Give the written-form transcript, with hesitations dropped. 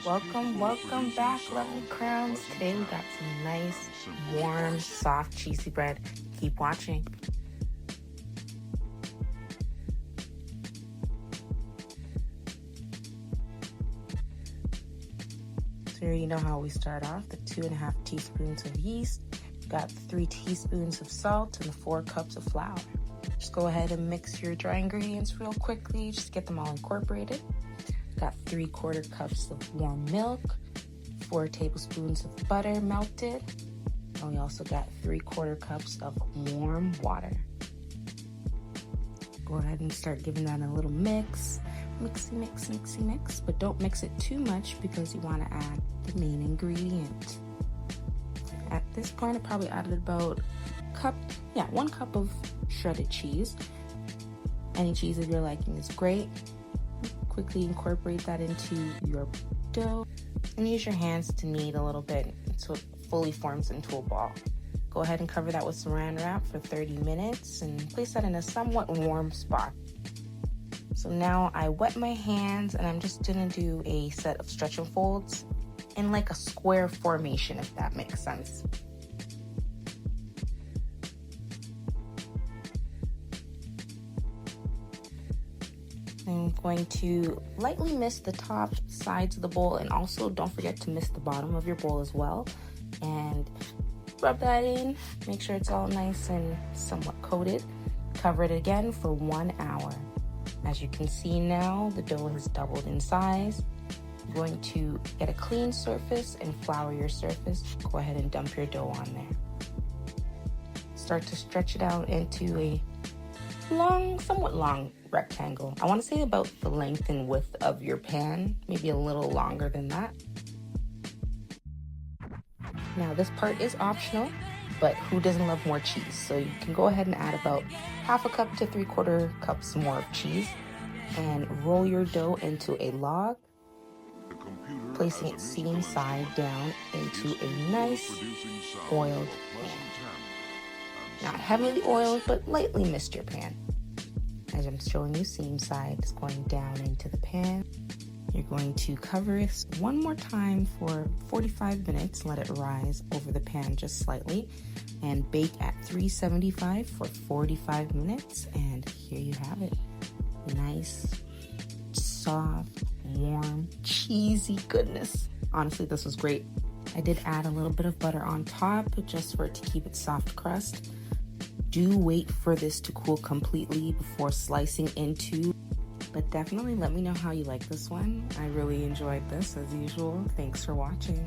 Welcome back, lovely crowns. Today we got some nice, warm, soft, cheesy bread. Keep watching. So here you know how we start off. The 2.5 teaspoons of yeast, got 3 teaspoons of salt, and 4 cups of flour. Just go ahead and mix your dry ingredients real quickly, just get them all incorporated. Got 3/4 cups of warm milk, 4 tablespoons of butter melted, and we also got 3/4 cups of warm water. Go ahead and start giving that a little mix. Mix, but don't mix it too much because you want to add the main ingredient. At this point, I probably added about 1 cup of shredded cheese. Any cheese of your liking is great. Quickly incorporate that into your dough and use your hands to knead a little bit so it fully forms into a ball. Go ahead and cover that with saran wrap for 30 minutes and place that in a somewhat warm spot. So now I wet my hands and I'm just gonna do a set of stretch and folds in like a square formation, if that makes sense. I'm going to lightly mist the top sides of the bowl, and also don't forget to mist the bottom of your bowl as well. And rub that in, make sure it's all nice and somewhat coated. Cover it again for 1 hour. As you can see now, the dough has doubled in size. You're going to get a clean surface and flour your surface. Go ahead and dump your dough on there. Start to stretch it out into a somewhat long rectangle. I want to say about the length and width of your pan, maybe a little longer than that. Now this part is optional, but who doesn't love more cheese? So you can go ahead and add about 1/2 cup to 3/4 cups more of cheese and roll your dough into a log, placing it seam side down into a nice oiled pan. Not heavily oiled, but lightly mist your pan. As I'm showing you, seam side is going down into the pan. You're going to cover it one more time for 45 minutes, let it rise over the pan just slightly, and bake at 375 for 45 minutes. And here you have it. Nice, soft, warm, cheesy goodness. Honestly, this was great. I did add a little bit of butter on top just for it to keep it soft crust. Do wait for this to cool completely before slicing into, but definitely let me know how you like this one. I really enjoyed this as usual. Thanks for watching.